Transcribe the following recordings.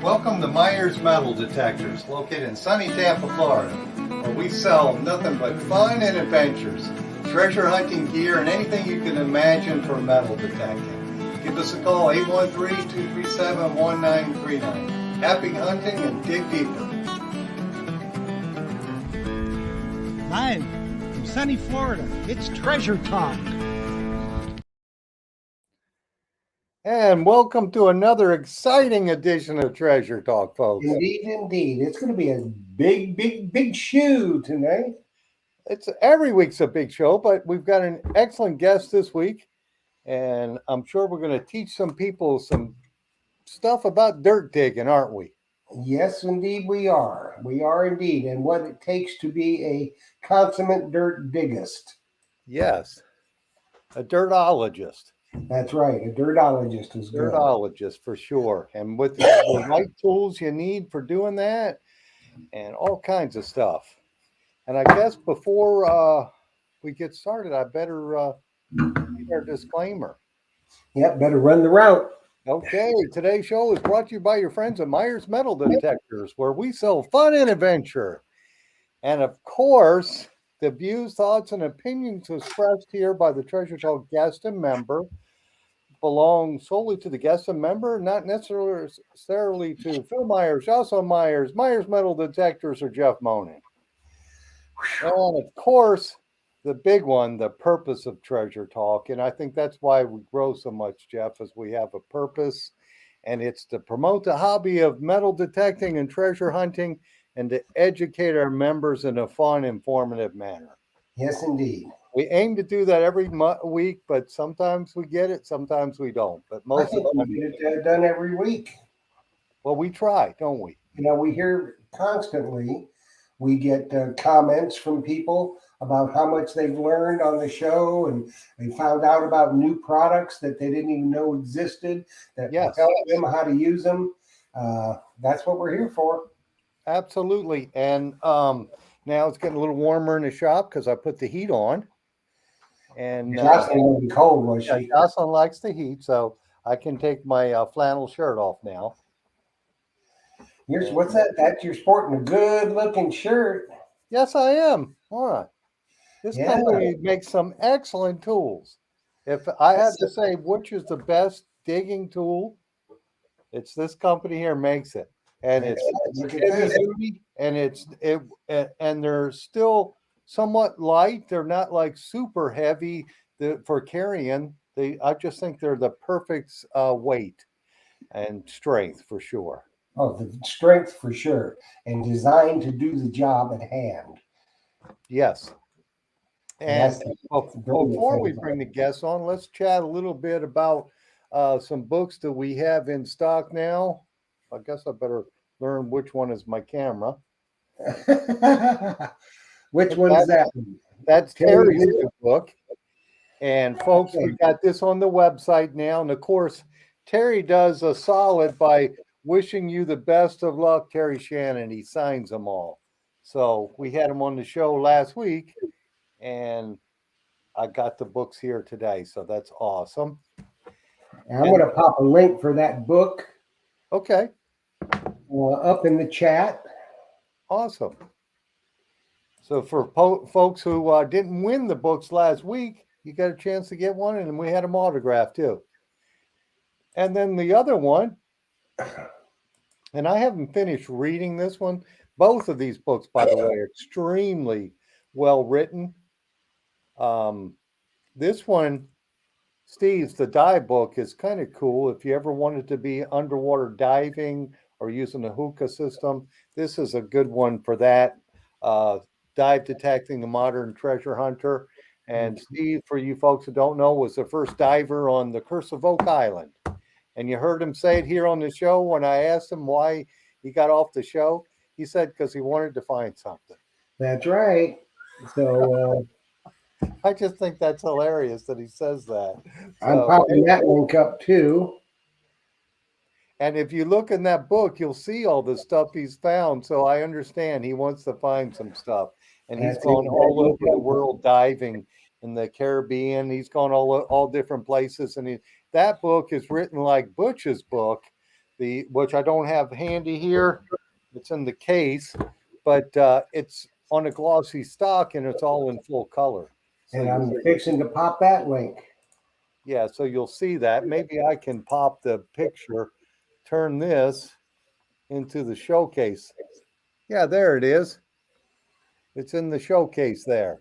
Welcome to Myers Metal Detectors, located in sunny Tampa, Florida, where we sell nothing but fun and adventures, treasure hunting gear, and anything you can imagine for metal detecting. Give us a call, 813-237-1939. Happy hunting and dig deeper. Live from sunny Florida, it's Treasure Talk. And welcome to another exciting edition of Treasure Talk, folks. Indeed. It's going to be a big show tonight. It's every week's a big show, but we've got an excellent guest this week, and I'm sure we're going to teach some people some stuff about dirt digging, aren't we? Yes, indeed we are. We are indeed, and what it takes to be a consummate dirt diggist. Yes, a dirtologist. That's right. A dirtologist is good. Dirtologist for sure. And with the right tools you need for doing that and all kinds of stuff. And I guess before we get started, I better read our disclaimer. Yep, better run the route. Okay, today's show is brought to you by your friends at Myers Metal Detectors, where we sell fun and adventure. And of course, the views, thoughts, and opinions expressed here by the Treasure Talk guest and member belong solely to the guest and member, not necessarily to Phil Myers, Jocelyn Myers, Myers Metal Detectors, or Jeff Monin. And of course, the big one, the purpose of Treasure Talk. And I think that's why we grow so much, Jeff, is we have a purpose. And it's to promote the hobby of metal detecting and treasure hunting and to educate our members in a fun, informative manner. Yes, indeed. We aim to do that every week, but sometimes we get it, sometimes we don't. But most of the time, we get it done every week. Well, we try, don't we? You know, we hear constantly, we get comments from people about how much they've learned on the show, and they found out about new products that they didn't even know existed, that tell them how to use them. That's what we're here for. Absolutely. And now it's getting a little warmer in the shop because I put the heat on. And Jocelyn will be cold, was she? Jocelyn likes the heat, so I can take my flannel shirt off now. What's that? You're sporting a good-looking shirt. Yes, I am. All right. This company makes some excellent tools. If I had to say which is the best digging tool, it's this company here makes it. And it's heavy, and they're still somewhat light. They're not like super heavy for carrying. I just think they're the perfect weight and strength for sure. Oh, the strength for sure, and designed to do the job at hand. Yes. And before we bring the guests on, let's chat a little bit about some books that we have in stock now. I guess I better learn which one is my camera. Which one is that? That's Terry's book. And folks, we got this on the website now. And of course, Terry does a solid by wishing you the best of luck, Terry Shannon. He signs them all. So we had him on the show last week, and I got the books here today. So that's awesome. And I'm going to pop a link for that book. Okay. Up in the chat. Awesome. So for folks who didn't win the books last week, you got a chance to get one, and we had them autographed too. And then the other one, and I haven't finished reading this one. Both of these books, by the way, are extremely well written. This one, Steve's The Dive Book, is kind of cool. If you ever wanted to be underwater diving or using a hookah system, this is a good one for that. Dive Detecting the Modern Treasure Hunter. And Steve, for you folks who don't know, was the first diver on the Curse of Oak Island. And you heard him say it here on the show when I asked him why he got off the show. He said because he wanted to find something. That's right. So I just think that's hilarious that he says that. I'm popping that link up too. And if you look in that book, you'll see all the stuff he's found. So I understand he wants to find some stuff. And he's gone all over the world diving in the Caribbean. He's gone all different places. And that book is written like Butch's book. which I don't have handy here. It's in the case, but it's on a glossy stock and it's all in full color. So And I'm fixing to pop that link. yeah, so you'll see that. Maybe I can pop the picture, turn this into the showcase. Yeah, there it is. It's in the showcase there.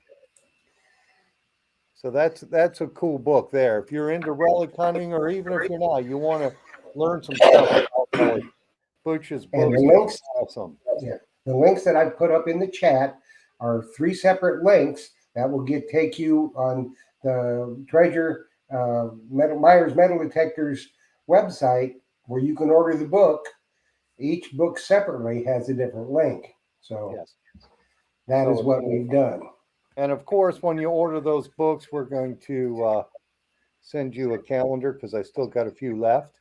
So that's a cool book there. If you're into relic hunting, or even if you're not, you want to learn some stuff about relic. Butch's And books the are links, awesome. yeah, the links that I put up in the chat are 3 separate links that will take you on the Treasure Myers Metal Detectors website, where you can order the book. Each book separately has a different link. So Yes. that is So- what we've done. And of course, when you order those books, we're going to send you a calendar because I still got a few left.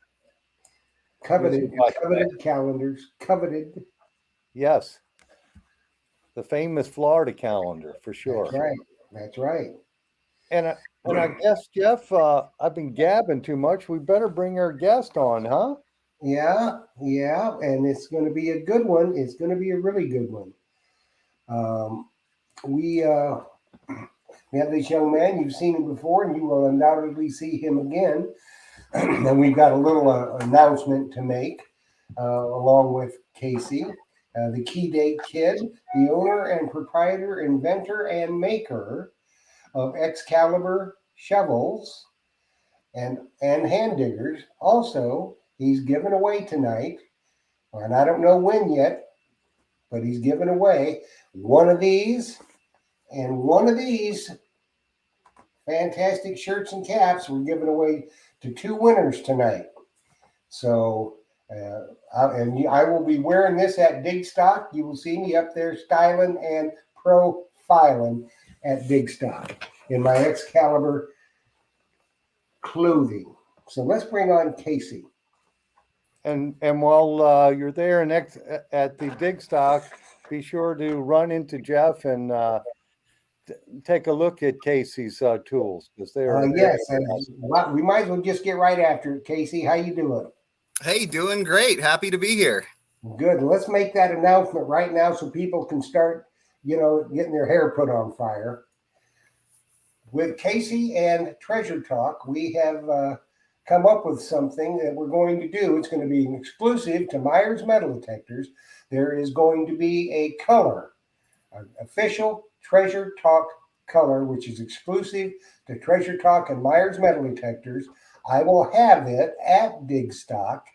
Coveted, This is my- coveted calendars, coveted. Yes. The famous Florida calendar for sure. That's right. That's right. And I guess, Jeff, I've been gabbing too much. We better bring our guest on, huh? Yeah, yeah, and it's going to be a good one. It's going to be a really good one. We have this young man. You've seen him before, and you will undoubtedly see him again. And we've got a little announcement to make, along with Casey, the Key Date Kid, the owner and proprietor, inventor, and maker of Excalibur shovels and hand diggers. Also, he's given away tonight, and I don't know when yet, but he's given away one of these and one of these fantastic shirts and caps. We're giving away to 2 winners tonight. So, I will be wearing this at Dig Stock. You will see me up there styling and profiling at Dig Stock in my Excalibur clothing. So let's bring on Casey. And while you're there at the dig stock, be sure to run into Jeff and take a look at Casey's tools because they're Yes, we might as well just get right after it. Casey, how you doing? Hey, doing great. Happy to be here. Good. Let's make that announcement right now so people can start, getting their hair put on fire. With Casey and Treasure Talk, we have come up with something that we're going to do. It's going to be an exclusive to Myers Metal Detectors. There is going to be a color, an official Treasure Talk color, which is exclusive to Treasure Talk and Myers Metal Detectors. I will have it at Dig Stock.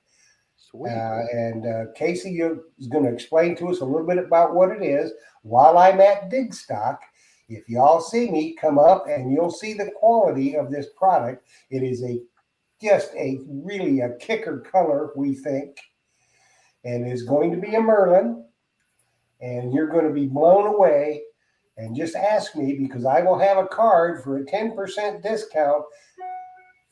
sweet. And Casey is going to explain to us a little bit about what it is while I'm at Dig Stock. If y'all see me, come up and you'll see the quality of this product. It is just a really a kicker color, we think. And it's going to be a Merlin. And you're going to be blown away. And just ask me, because I will have a card for a 10% discount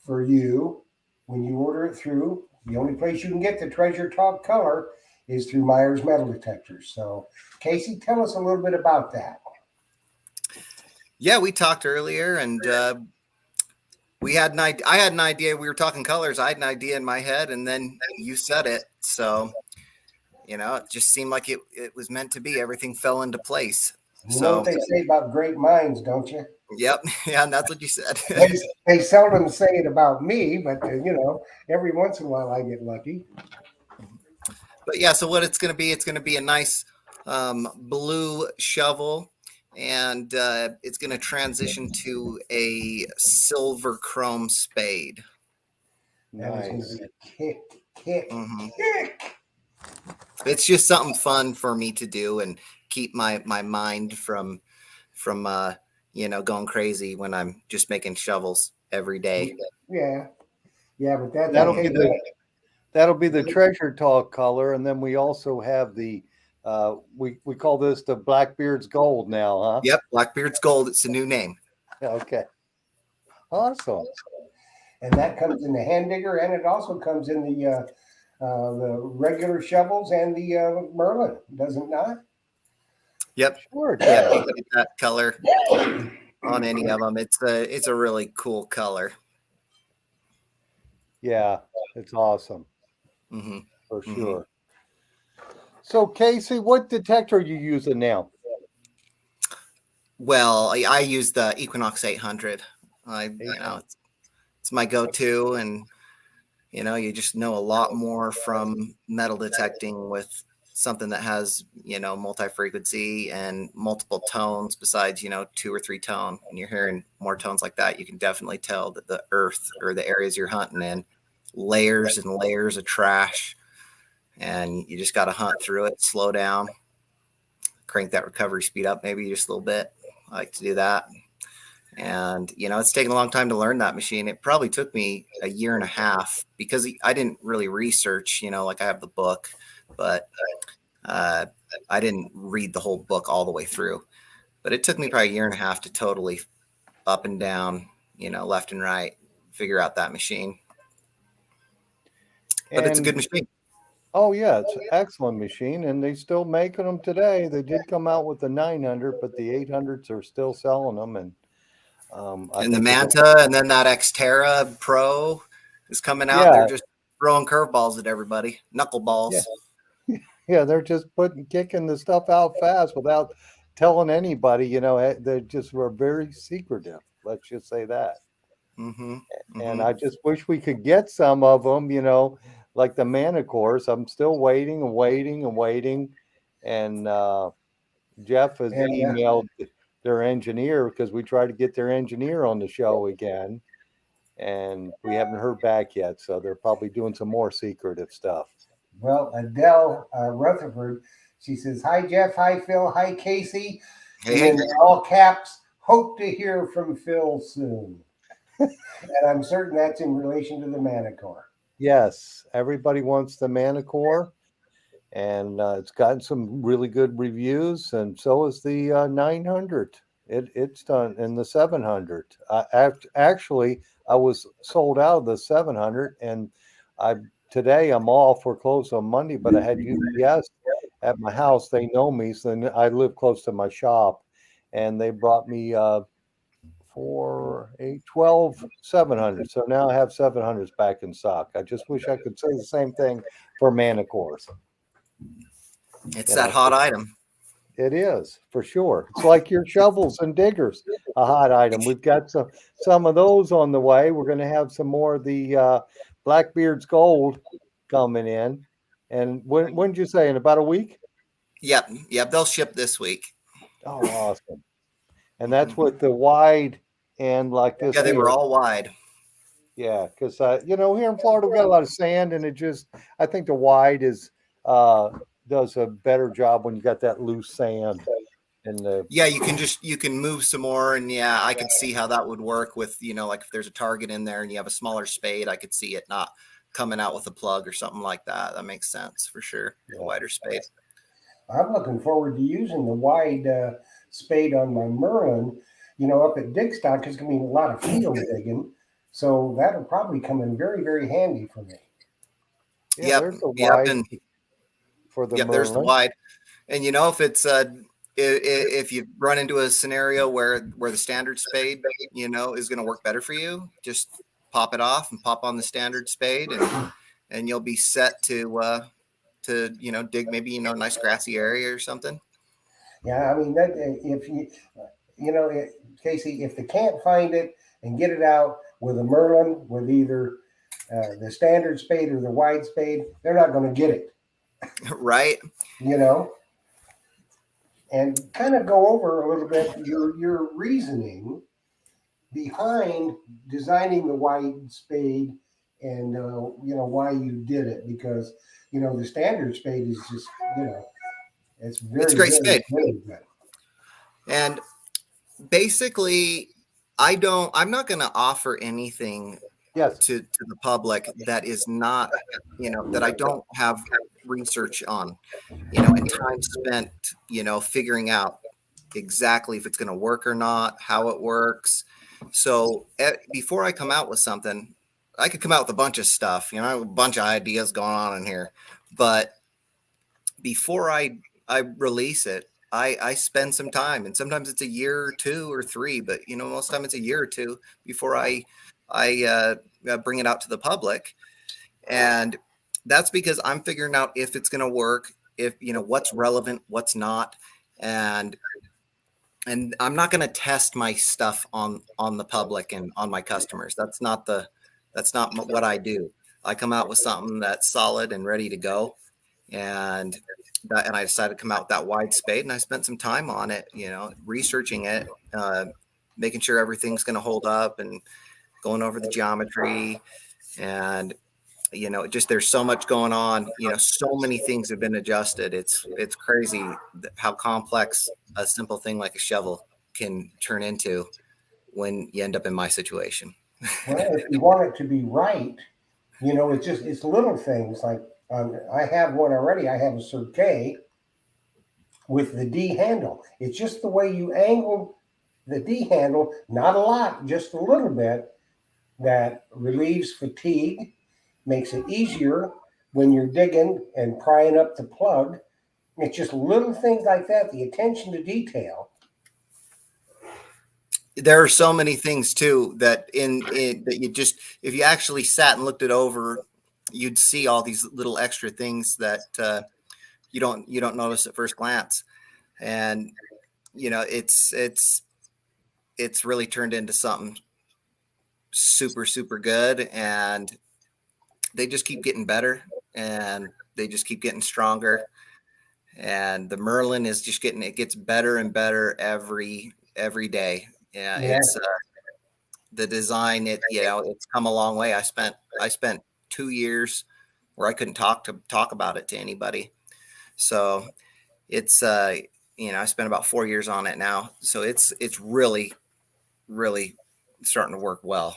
for you when you order it through. The only place you can get the Treasure Talk color is through Myers Metal Detectors. So, Casey, tell us a little bit about that. Yeah, we talked earlier, and I had an idea. We were talking colors. I had an idea in my head, and then you said it. So, it just seemed like it was meant to be. Everything fell into place. You know what they say about great minds, don't you? Yep. Yeah, and that's what you said. They seldom say it about me, but every once in a while I get lucky. But yeah, so what it's going to be a nice blue shovel, and it's going to transition to a silver chrome spade. That is going Nice. to be kick. It's just something fun for me to do and keep my mind from going crazy when I'm just making shovels every day. Yeah, but That'll be the Treasure Talk color, and then we also have the we call this the Blackbeard's Gold now, huh? Yep, Blackbeard's Gold. It's a new name. Okay. Awesome. And that comes in the hand digger, and it also comes in the regular shovels and the Merlin, does it not? Yep. Sure. Yeah, you can get that color on any of them. It's a really cool color. Yeah, it's awesome. Mm-hmm. for Mhm. sure. So, Casey, what detector are you using now? Well, I use the Equinox 800. It's my go-to, and you just know a lot more from metal detecting with something that has multi-frequency and multiple tones besides 2 or 3 tone. When you're hearing more tones like that, you can definitely tell that the earth or the areas you're hunting in, layers and layers of trash, and you just got to hunt through it, slow down, crank that recovery speed up maybe just a little bit. I like to do that. And it's taken a long time to learn that machine. It probably took me a year and a half because I didn't really research, like I have the book, but I didn't read the whole book all the way through. But it took me probably a year and a half to totally up and down, left and right, figure out that machine. But it's a And good machine. oh yeah, it's an excellent machine, and they still making them today. They did come out with the 900, but the 800s are still selling them, and I And the think they're going. Manta, and then that Xterra Pro is coming out. They're Yeah, just throwing curveballs at everybody, yeah, knuckleballs. yeah. They're just kicking the stuff out fast without telling anybody. They just were very secretive. Let's just say that. Mm-hmm. And Mm-hmm. I just wish we could get some of them. Like the Manacores. I'm still waiting and waiting and waiting, and Jeff has And emailed their engineer because we tried to get their engineer on the show again, and we haven't heard back yet. So they're probably doing some more secretive stuff. well, Adele Rutherford, she says, "Hi Jeff, hi Phil, hi Casey," and Hey, then all caps, "Hope to hear from Phil soon." And I'm certain that's in relation to the Manicore. Yes, everybody wants the Manicore, and it's gotten some really good reviews, and so is the 900. It's done in the 700. Actually, I was sold out of the 700, and I today I'm off. We're closed on Monday, but I had UPS at my house. They know me, so I live close to my shop, and they brought me 4, 8, 12, 700. So now I have 700s back in stock. I just wish I could say the same thing for Manacores. it's You that know, hot item. it is for sure. It's like your shovels and diggers, a hot item. We've got some of those on the way. We're going to have some more of the Blackbeard's Gold coming in. And when did you say, in about a week? Yep. They'll ship this week. Oh, awesome. And that's Mhm. with the wide and like this Yeah, they were here. all wide. Yeah, because here in Florida we got a lot of sand, and I think the wide is uh, does a better job when you got that loose sand in the. Yeah, you can move some more, and yeah, I could see how that would work with like if there's a target in there and you have a smaller spade, I could see it not coming out with a plug or something like that. That makes sense for sure. A Yeah. wider spade. I'm looking forward to using the wide spade on my Merlin, up at Dickstock. It's going to be a lot of field digging. So that'll probably come in very, very handy for me. Yeah, Yep, there's the yep, wide and for the yep. There's the Merlin. wide, and if it's if you run into a scenario where the standard spade is going to work better for you, just pop it off and pop on the standard spade, and you'll be set to dig maybe a nice grassy area or something. Yeah, I mean, that if Casey, if they can't find it and get it out with a Merlin, with either the standard spade or the wide spade, they're not going to get it, Right. you know. And kind of go over a little bit your reasoning behind designing the wide spade, and why you did it, because the standard spade is just it's It's a very, great very, spade. very good. And basically, I'm not going to offer anything Yes. to the public that is not, that I don't have research on, and time spent, figuring out exactly if it's going to work or not, how it works. So before I come out with something, I could come out with a bunch of stuff, I have a bunch of ideas going on in here, but before I release it, I spend some time, and sometimes it's a year or 2 or 3, but most of the time it's a year or 2 before I bring it out to the public. And that's because I'm figuring out if it's going to work, if what's relevant, what's not, and I'm not going to test my stuff on the public and on my customers. That's not what I do. I come out with something that's solid and ready to go, and I decided to come out with that wide spade, and I spent some time on it, researching it, making sure everything's going to hold up, and going over the geometry, and just there's so much going on. So many things have been adjusted. It's crazy how complex a simple thing like a shovel can turn into when you end up in my situation. Well, if you want it to be right, it's little things like I have one already. I have a Cirque with the D handle. It's just the way you angle the D handle, not a lot, just a little bit, that relieves fatigue, makes it easier when you're digging and prying up the plug. It's just little things like that, the attention to detail. There are so many things too that that you just, if you actually sat and looked it over, you'd see all these little extra things that you don't notice at first glance. And it's really turned into something super, super good, and they just keep getting better, and they just keep getting stronger. And the Merlin is just it gets better and better every day. Yeah. It's the design, it's come a long way. I spent 2 years where I couldn't talk about it to anybody. So it's I spent about 4 years on it now. So it's really, really starting to work well.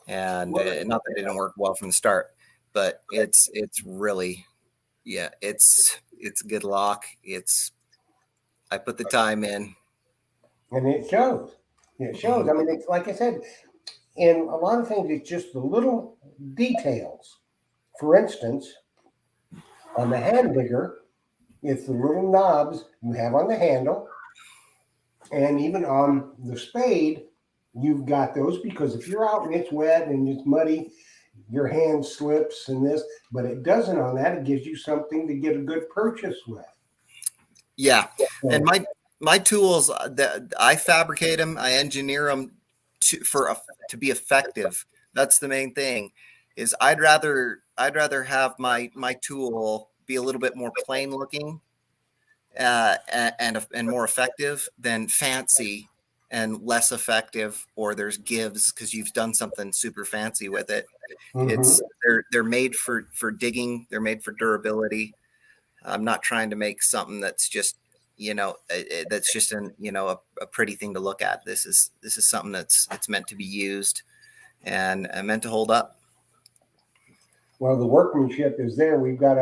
And not that it didn't work well from the start, but it's really, it's good luck. I put the time in, And it shows. It shows. I mean, it's like I said, in a lot of things, it's just the little details. For instance, on the hand digger, it's the little knobs you have on the handle. And even on the spade, you've got those, because if you're out and it's wet and it's muddy, your hand slips and this, but it doesn't on that. It gives you something to get a good purchase with. Yeah. And my tools, that I fabricate them, I engineer them to be effective. That's the main thing. Is I'd rather have my tool be a little bit more plain looking and more effective than fancy and less effective, or there's gives because you've done something super fancy with it. Mm-hmm. They're made for digging. They're made for durability. I'm not trying to make something that's just that's just a pretty thing to look at. This is something it's meant to be used and meant to hold up. Well, the workmanship is there. We've got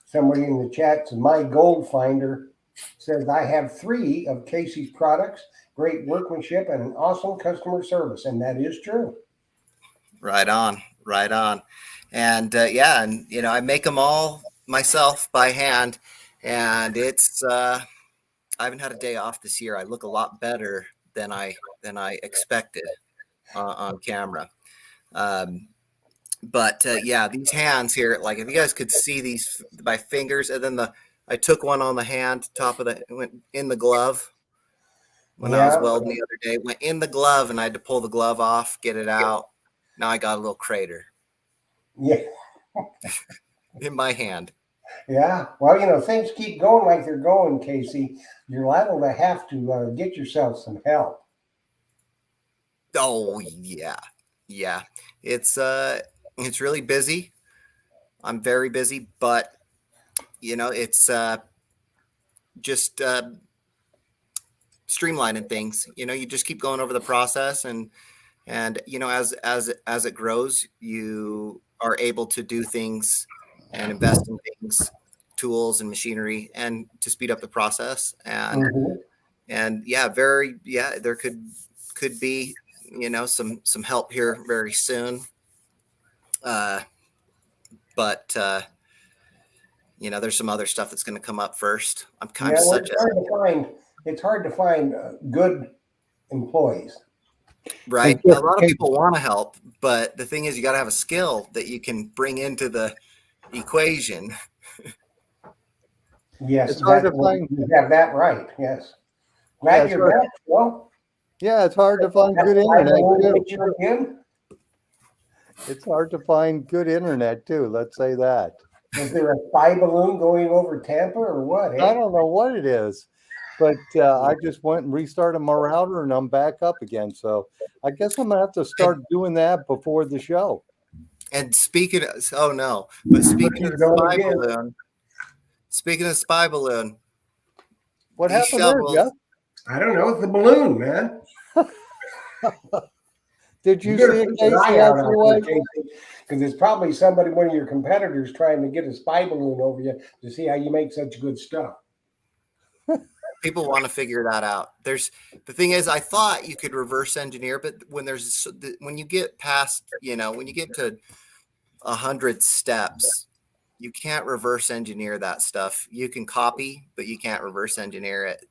somebody in the chat. My gold finder says I have 3 of Casey's products. Great workmanship and an awesome customer service, and that is true. Right on. And and I make them all myself by hand, and it's I haven't had a day off this year. I look a lot better than I expected on camera. But these hands here, like if you guys could see these, my fingers, and then I took one on the hand, went in the glove when I was welding the other day, went in the glove, and I had to pull the glove off, get it out. Now I got a little crater. Yeah. In my hand. Yeah. Well, things keep going like they're going, Casey. You're liable to have to get yourself some help. Oh yeah. It's really busy. I'm very busy, but it's just streamlining things. You just keep going over the process, and as it grows, you are able to do things and invest in things, tools and machinery, and to speed up the process. And there could be some help here very soon. But there's some other stuff that's going to come up first. It's hard to find good employees. Right. A lot of people want to help, but the thing is, you got to have a skill that you can bring into the equation. Yes, It's hard to that find. you have that right. Yes. Yeah, Glad it's you're hard, back, Phil. yeah, it's hard to find That's good why internet we'll too. get you again. It's hard to find good internet too. Let's say that. Is there a spy balloon going over Tampa or what? I Eh? don't know what it is, but I just went and restarted my router and I'm back up again. So I guess I'm gonna have to start doing that before the show. And speaking of, oh no, but speaking of He's the going spy again. balloon, speaking of spy balloon, What these happened there, shovels, Jeff? I don't know. It's the balloon, man. Did You you better see it, keep an Casey? eye out Out your there, way? Casey, because it's probably somebody, one of your competitors, trying to get a spy balloon over you to see how you make such good stuff. people want to figure that out. There's the thing is, I thought you could reverse engineer, but when you get past, when you get to 100 steps, you can't reverse engineer that stuff. You can copy, but you can't reverse engineer it.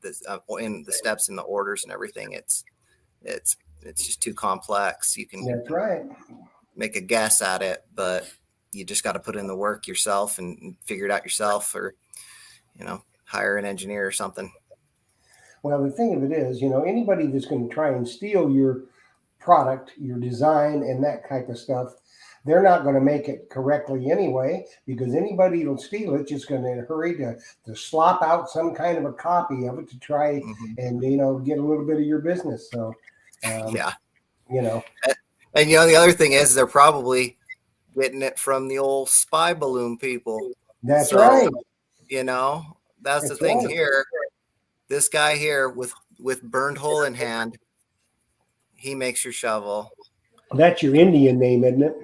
In the steps and the orders and everything, it's just too complex. You can That's right. make a guess at it, but you just got to put in the work yourself and figure it out yourself, or hire an engineer or something. Well, the thing of it is, anybody that's going to try and steal your product, your design, and that type of stuff, they're not going to make it correctly anyway, because anybody who'll steal it just going to hurry to slop out some kind of a copy of it to try and get a little bit of your business. So, Yeah. you And the other thing is they're probably getting it from the old spy balloon people. that's So, right. That's the That's thing right. here. This guy here with burned hole in hand, he makes your shovel. That's your Indian name, isn't it?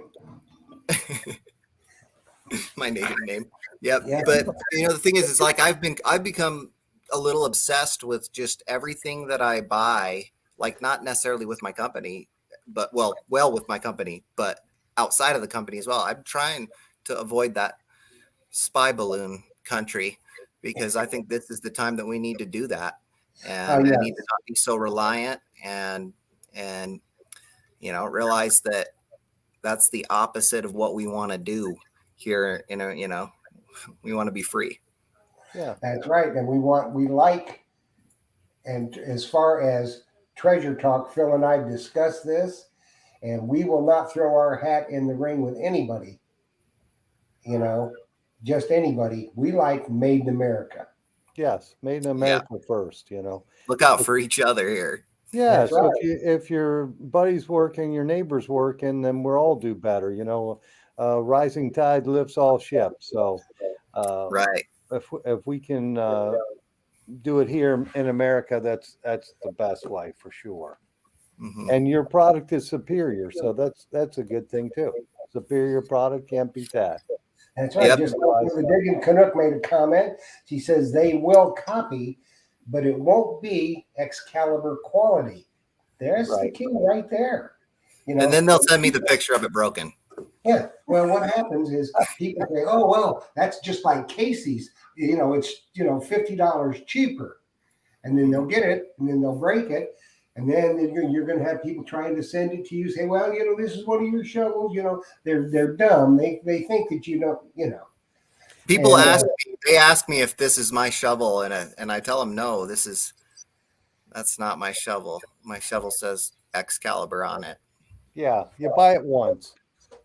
My native name. Yep. Yeah. But the thing is, it's like I've become a little obsessed with just everything that I buy, like not necessarily with my company, but well with my company, but outside of the company as well. I'm trying to avoid that spy balloon country, because I think this is the time that we need to do that. And yeah. we need to not be so reliant and realize that that's the opposite of what we want to do here. We want to be free. Yeah. That's right. And and as far as Treasure Talk, Phil and I discussed this, and we will not throw our hat in the ring with anybody, just anybody. We like Made in America. Yes. Made in America first, Look out for each other here. Yes. That's right. If your buddy's working, your neighbor's working, then we'll all do better. Rising tide lifts all ships. So, Right. if we can do it here in America, that's the best way for sure. Mm-hmm. And your product is superior, so that's a good thing too. Superior product, can't beat that. That's right. Yep. Just like the Digging Canuck made a comment. She says they will copy, but it won't be Excalibur quality. There's the key right there. And then they'll send me the picture of it broken. Yeah. Well, what happens is people say, "Oh, well, that's just like Casey's. It's $50 cheaper," and then they'll get it, and then they'll break it, and then you're going to have people trying to send it to you. Say, "Well, this is one of your shovels." They're dumb. They think that you don't. People ask me if this is my shovel, and I tell them no. That's not my shovel. My shovel says Excalibur on it. Yeah, you buy it once.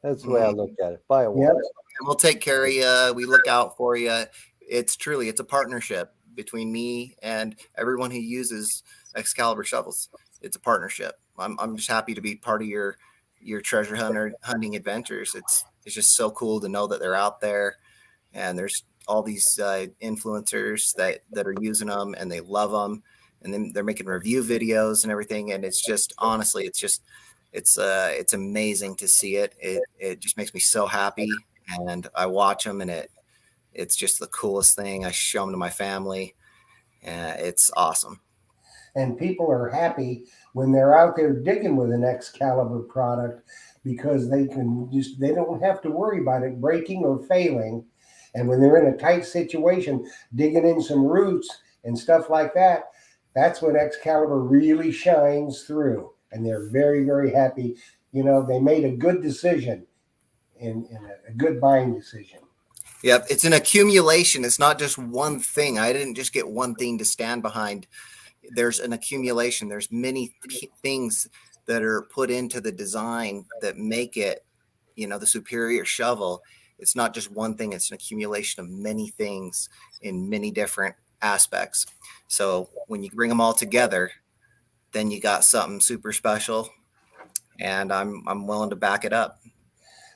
That's the way I look at it. Buy it once. And we'll take care of you. We look out for you. It's a partnership between me and everyone who uses Excalibur shovels. It's a partnership. I'm just happy to be part of your treasure hunting adventures. It's just so cool to know that they're out there, and there's all these influencers that are using them, and they love them, and then they're making review videos and everything. And it's just, honestly, it's amazing to see it. It just makes me so happy, and I watch them, and it's just the coolest thing. I show them to my family, and it's awesome. And people are happy when they're out there digging with an Excalibur product, because they don't have to worry about it breaking or failing. And when they're in a tight situation, digging in some roots and stuff like that, that's when Excalibur really shines through. And they're very, very happy. They made a good decision, in a good buying decision. Yep. It's an accumulation. It's not just one thing. I didn't just get one thing to stand behind. There's an accumulation. There's many things that are put into the design that make it, the superior shovel. It's not just one thing. It's an accumulation of many things in many different aspects. So when you bring them all together, then you got something super special, and I'm willing to back it up.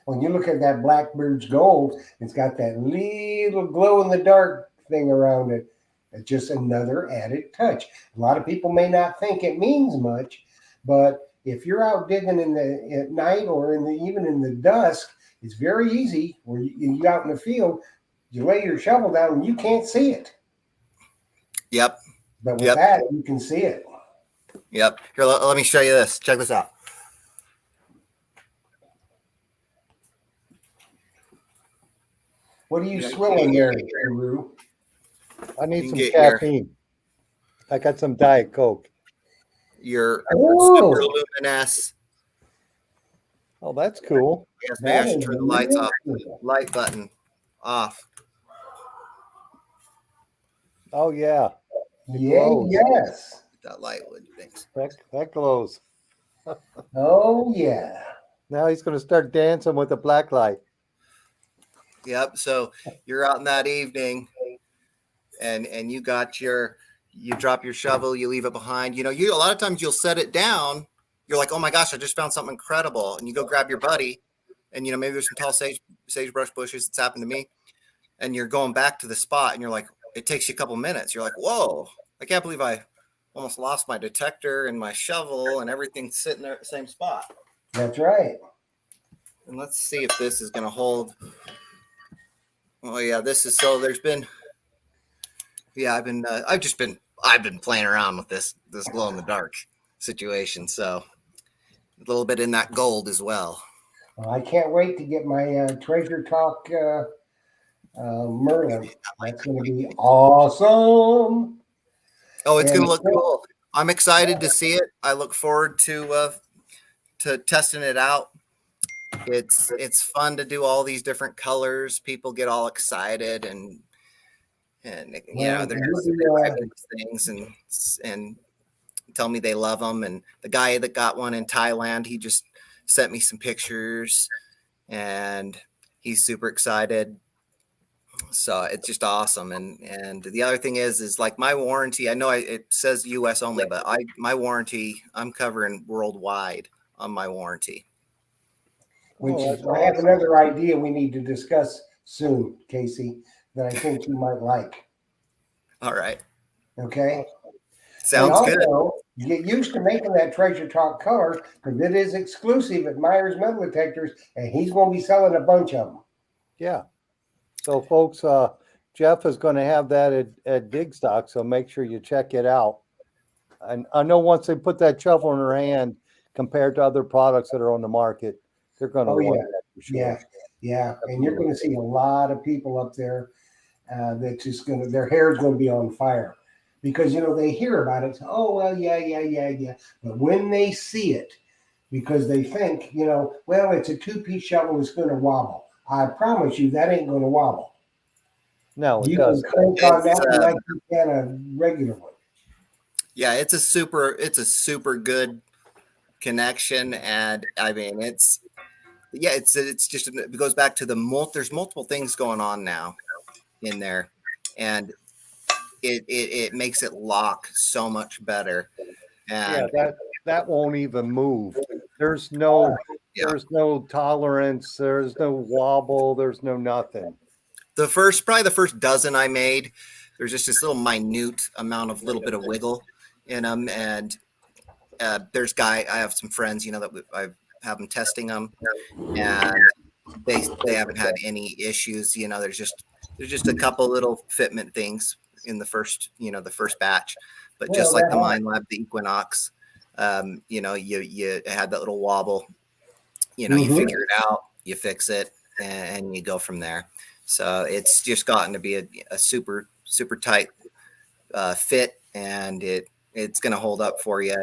When you look at that Blackbird's Gold, it's got that little glow in the dark thing around it. It's just another added touch. A lot of people may not think it means much, but if you're out digging at night or even in the dusk, it's very easy. Where you out in the field, you lay your shovel down and you can't see it. Yep. But with that, you can see it. Yep. Here, let me show you this. Check this out. What are you swilling there, Guru? I need some caffeine. I got some Diet Coke. Your super luminous. Oh, that's cool. Yes, maybe I should turn the lights off. Light button off. Oh yeah. Yes. That light would thanks. That glows. Oh yeah. Now he's going to start dancing with the black light. Yep. So you're out in that evening, and you drop your shovel, you leave it behind. A lot of times you'll set it down. You're like, oh my gosh, I just found something incredible, and you go grab your buddy, and maybe there's some tall sagebrush bushes. It's happened to me, and you're going back to the spot, and you're like, it takes you a couple minutes. You're like, whoa, I can't believe I almost lost my detector and my shovel and everything sitting there at the same spot. That's right. And let's see if this is going to hold. Oh yeah, this is I've been playing around with this glow in the dark situation. So a little bit in that gold as well. I can't wait to get my Treasure Talk Merlin. That's going to be awesome. Oh, it's going to look cool. I'm excited to see it. I look forward to testing it out. It's fun to do all these different colors. People get all excited and they're describing things and tell me they love them. And the guy that got one in Thailand, he just sent me some pictures and he's super excited. So it's just awesome. And the other thing is like my warranty, I know it says US only, but my warranty, I'm covering worldwide on my warranty. I have another idea we need to discuss soon, Casey, that I think you might like. All right. Okay. Sounds good. Get used to making that Treasure Talk color because it is exclusive at Myers Metal Detectors, and he's going to be selling a bunch of them. Yeah. So, folks, Jeff is going to have that at Dig Stock, so make sure you check it out. And I know once they put that shovel in their hand, compared to other products that are on the market, they're going to want that for sure. Yeah. And you're going to see a lot of people up there that's just their hair is going to be on fire because, they hear about it. Oh, well, yeah. But when they see it, because they think, well, it's a two-piece shovel, it's going to wobble. I promise you that ain't going to wobble. No, you can crank on that like you can a regular one. Yeah, it's a super good connection, and I mean it's just it goes back to there's multiple things going on now in there, and it makes it lock so much better. And that won't even move. There's no tolerance. There's no wobble. There's no nothing. Probably the first dozen I made, there's just this little minute amount of little bit of wiggle in them. And I have some friends, that I have them testing them, and they haven't had any issues. There's just a couple little fitment things in the first batch, but just like the Mind Lab, the Equinox, you had that little wobble, you figure it out, you fix it, and you go from there. So it's just gotten to be a super, super tight fit, and it's going to hold up for you.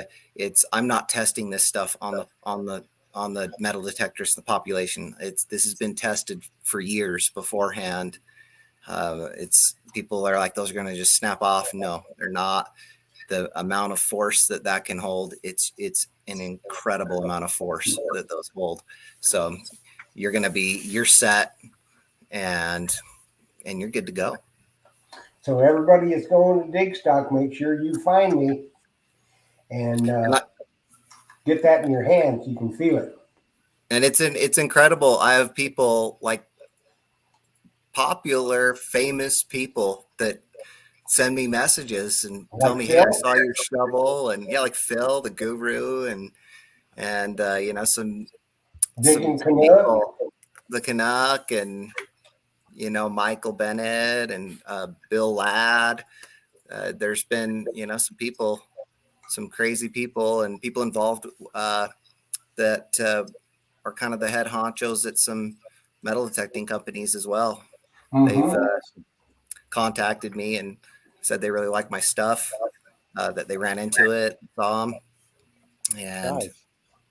I'm not testing this stuff on the metal detectors, the population. This has been tested for years beforehand, It's people are like, those are going to just snap off. No, they're not. The amount of force that can hold, it's an incredible amount of force that those hold. So you're set, and you're good to go. So everybody is going to dig stock. Make sure you find me and get that in your hand so you can feel it. And it's incredible. I have people like popular, famous people that send me messages and tell me, "Hey, I saw your shovel," and like Phil, the guru, and some Digging people, the Canuck, and Michael Bennett and Bill Ladd. There's been some people, some crazy people, and people involved that are kind of the head honchos at some metal detecting companies as well. They've contacted me and said they really like my stuff, that they ran into it, saw them, and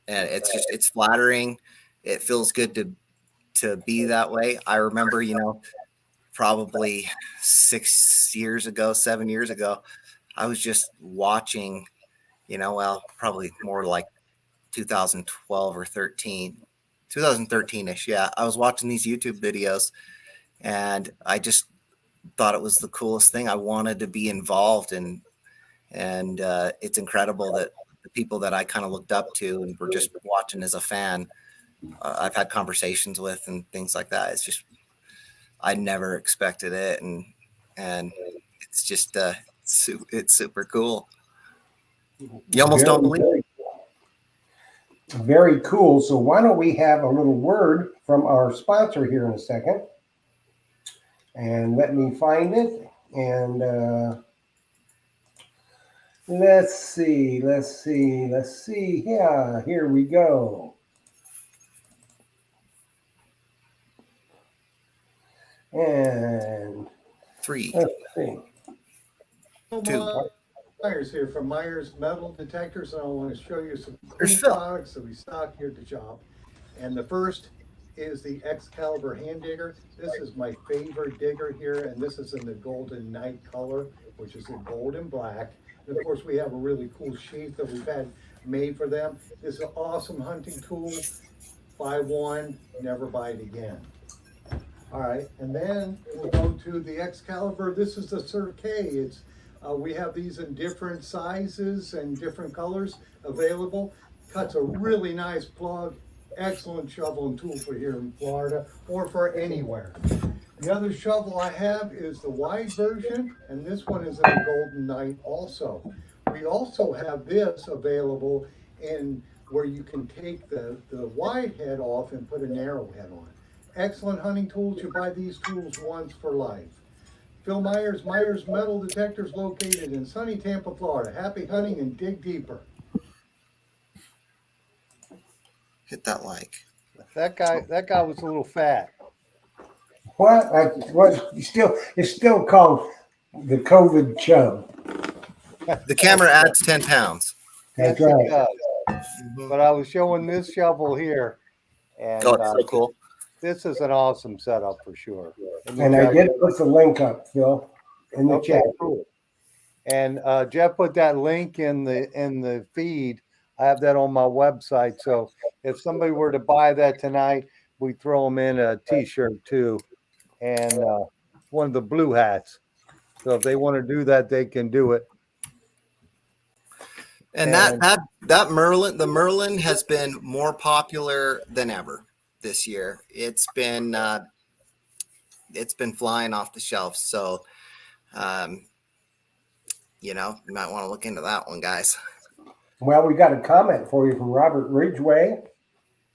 it's flattering. It feels good to be that way. I remember, probably 6 years ago, 7 years ago, I was just watching, probably more like 2012 or 2013ish. Yeah. I was watching these YouTube videos and I just thought it was the coolest thing. I wanted to be involved, and it's incredible that the people that I kind of looked up to and were just watching as a fan, I've had conversations with and things like that. It's just, I never expected it. And it's just, it's super cool. You almost don't believe it. Very cool. So why don't we have a little word from our sponsor here in a second? And let me find it. And let's see. Yeah, here we go. And 3, let's see. 2. Myers here from Myers Metal Detectors, and I want to show you some cool There's Phil. products that we stock here at the shop. And the first is the Excalibur hand digger. This is my favorite digger here, and this is in the golden night color, which is in gold and black. And of course, we have a really cool sheath that we've had made for them. This is an awesome hunting tool. Buy one, never buy it again. All right, and then we'll go to the Excalibur. This is the Sir K. It's we have these in different sizes and different colors available. Cuts a really nice plug. Excellent shovel and tool for here in Florida or for anywhere. The other shovel I have is the wide version, and this one is in the Golden Knight also. We also have this available in where you can take the wide head off and put a narrow head on. Excellent hunting tools. You buy these tools once for life. Phil Myers, Myers Metal Detectors, located in sunny Tampa, Florida. Happy hunting and dig deeper. Hit that like. That guy was a little fat. What? It's still called the COVID chub. The camera adds 10 pounds. That's Yes, right. it does. But I was showing this shovel here, and Oh, it's so cool. this is an awesome setup for sure. And I did put the link up, Phil, in the chat. Cool. And Jeff put that link in the feed. I have that on my website. So if somebody were to buy that tonight, we throw them in a T-shirt too, and one of the blue hats. So if they want to do that, they can do it. And that Merlin, the Merlin has been more popular than ever this year. It's been flying off the shelves. So, you might want to look into that one, guys. Well, we got a comment for you from Robert Ridgway.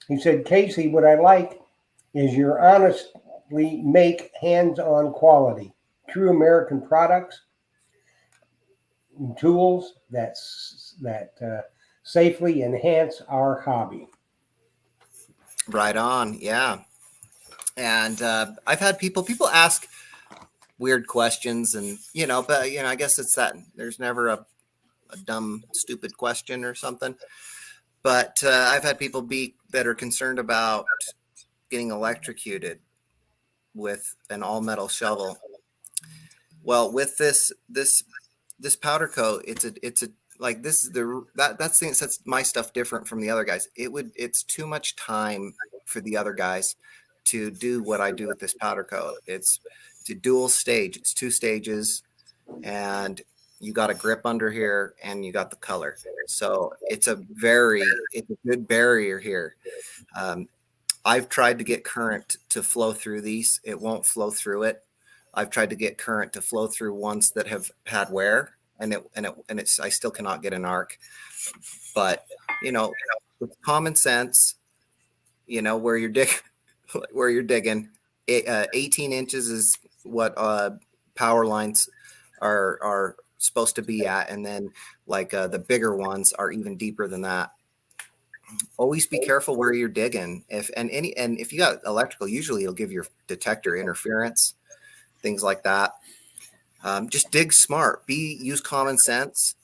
He said, Casey, what I like is your honestly make hands-on quality, true American products and tools that safely enhance our hobby. Right on. Yeah. And I've had people ask weird questions, and but I guess it's that there's never a dumb, stupid question or something. But I've had people that are concerned about getting electrocuted with an all metal shovel. Well, with this powder coat, it's a like this is that's thing that sets my stuff different from the other guys. It's too much time for the other guys to do what I do with this powder coat. It's a dual stage. It's 2 stages, and you got a grip under here, and you got the color. So it's a good barrier here. Um, I've tried to get current to flow through these. It won't flow through it. I've tried to get current to flow through ones that have had wear, and I still cannot get an arc. But with common sense, where you're where you're digging, 18 inches is what power lines are supposed to be at, and then the bigger ones are even deeper than that. Always be careful where you're digging. If you got electrical, usually it'll give your detector interference, things like that. Just dig smart. Use common sense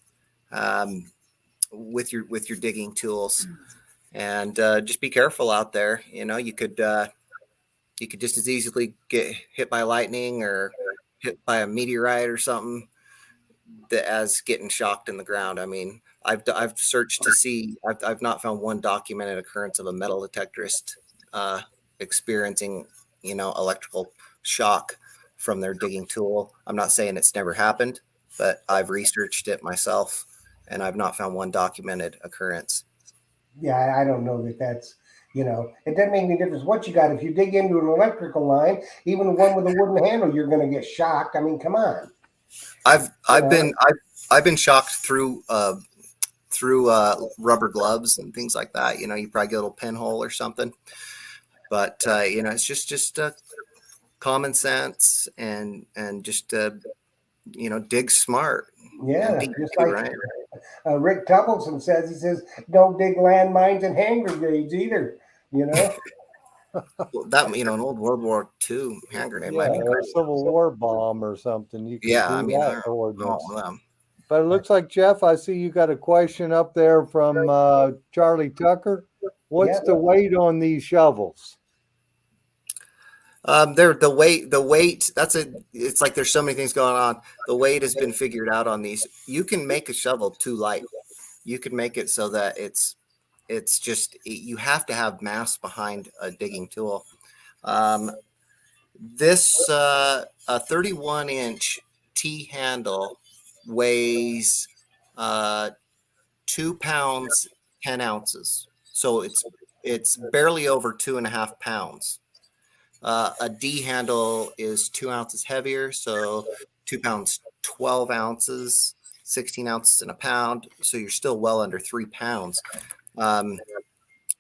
with your digging tools, and just be careful out there. You could just as easily get hit by lightning or hit by a meteorite or something as getting shocked in the ground. I mean, I've searched to see. I've not found one documented occurrence of a metal detectorist experiencing electrical shock from their digging tool. I'm not saying it's never happened, but I've researched it myself, and I've not found one documented occurrence. Yeah, I don't know that that's, it doesn't make any difference what you got. If you dig into an electrical line, even one with a wooden handle, you're going to get shocked. I mean, come on. I've been shocked through rubber gloves and things like that. You probably get a little pinhole or something, but it's just common sense and just dig smart. Yeah, and just too, like right? Rick Tubbleson says. He says, don't dig landmines and hand grenades either. Well, that an old World War II hand grenade Yeah, might be or a great. Civil War bomb or something. You could Yeah, do I mean, that ordinance. oh, But it looks like, Jeff, I see you got a question up there from Charlie Tucker. What's Yeah. the weight on these shovels? they're the weight. It's like there's so many things going on. The weight has been figured out on these. You can make a shovel too light. You can make it so that it's just you have to have mass behind a digging tool. This a 31-inch T handle weighs 2 pounds 10 ounces, so it's barely over 2.5 pounds. A D handle is 2 ounces heavier, so 2 pounds 12 ounces, 16 ounces in a pound, so you're still well under 3 pounds. A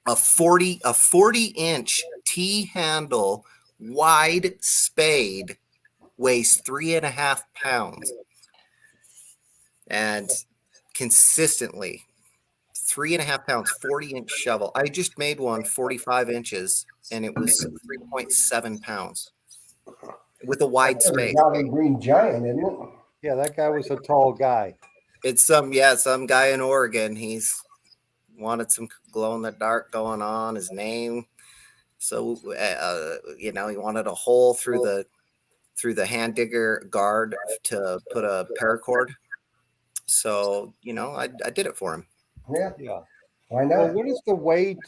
40-inch T handle wide spade weighs 3.5 pounds, and consistently 3.5 pounds. 40-inch shovel. I just made one 45 inches, and it was 3.7 pounds with a wide That's a spade. Jolly Green Giant, isn't it? Yeah, that guy was a tall guy. It's some guy in Oregon. He's wanted some glow in the dark going on his name, so he wanted a hole through the hand digger guard to put a paracord. So I did it for him. Yeah. Yeah. Why Well, not? what is the weight,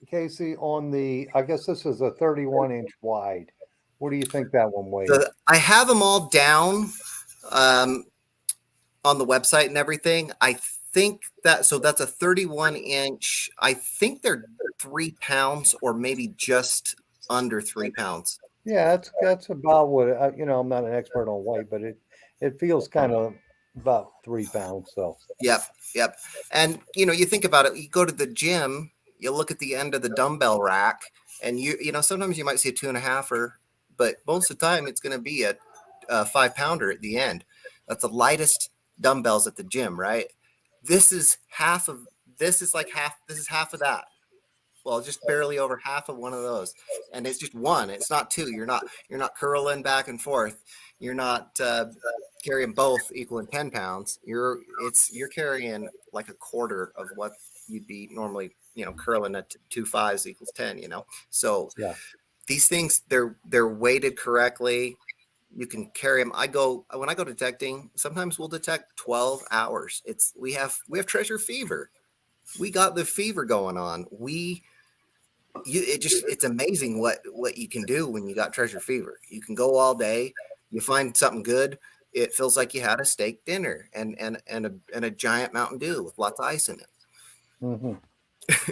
Casey, on I guess this is a 31-inch wide. What do you think that one weighs? I have them all down on the website and everything. I think that's a 31-inch. I think they're 3 pounds or maybe just under 3 pounds. Yeah, that's about what I'm not an expert on weight, but it feels kind of about 3 pounds. So Yep. And you think about it. You go to the gym, you look at the end of the dumbbell rack, and sometimes you might see a 2.5-er, but most of the time it's going to be a 5-pounder at the end. That's the lightest dumbbells at the gym, right? This is half of this is half of that. Well, just barely over half of one of those, and it's just one. It's not two. You're not curling back and forth. You're not carrying both equaling 10 pounds. You're carrying like a quarter of what you'd be normally curling at 2 5s equals 10. So yeah. these things, they're weighted correctly. You can carry them. When I go detecting, sometimes we'll detect 12 hours. We have treasure fever. We got the fever going on. It's amazing what you can do when you got treasure fever. You can go all day, you find something good. It feels like you had a steak dinner and a giant Mountain Dew with lots of ice in it. Mhm.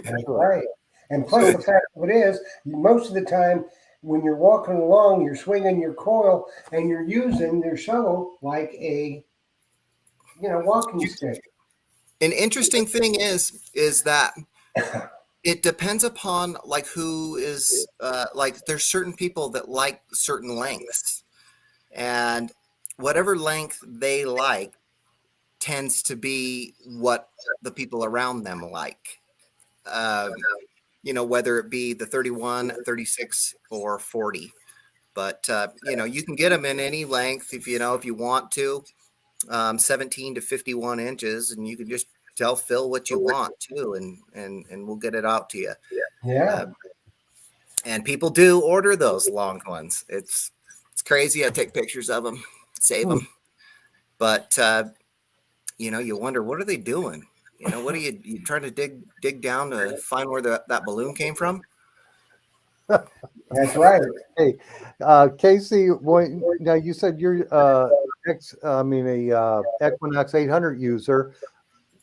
That's Sure. right. And plus, the fact of it is, most of the time when you're walking along, you're swinging your coil and you're using your shovel like a walking stick. An interesting thing is that it depends upon like who is like there's certain people that like certain lengths, and whatever length they like tends to be what the people around them like. um, whether it be the 31, 36, or 40. But you can get them in any length if you want to. 17 to 51 inches, and you can just tell Phil what you want too, and we'll get it out to you. Yeah. uh, and people do order those long ones. It's crazy. I take pictures of them, save Hmm. them, but you wonder, what are they doing? What are you trying to dig down to find where that balloon came from? That's right. Hey, Casey, now you said you're a Equinox 800 user.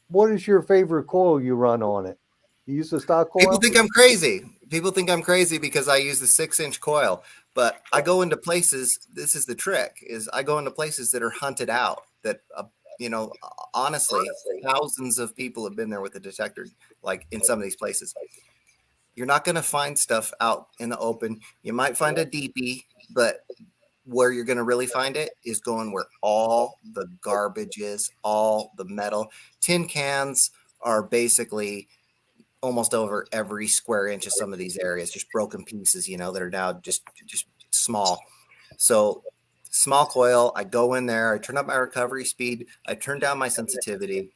What is your favorite coil you run on it? You use the stock People coil? think I'm crazy. People think I'm crazy because I use the 6-inch coil, but I go into places. This is the trick: is I go into places that are hunted out. That you know, honestly, thousands of people have been there with a detector. Like in some of these places, you're not going to find stuff out in the open. You might find a DP, but where you're going to really find it is going where all the garbage is, all the metal. Tin cans are basically almost over every square inch of some of these areas, just broken pieces, that are now just small. So small coil, I go in there, I turn up my recovery speed, I turn down my sensitivity,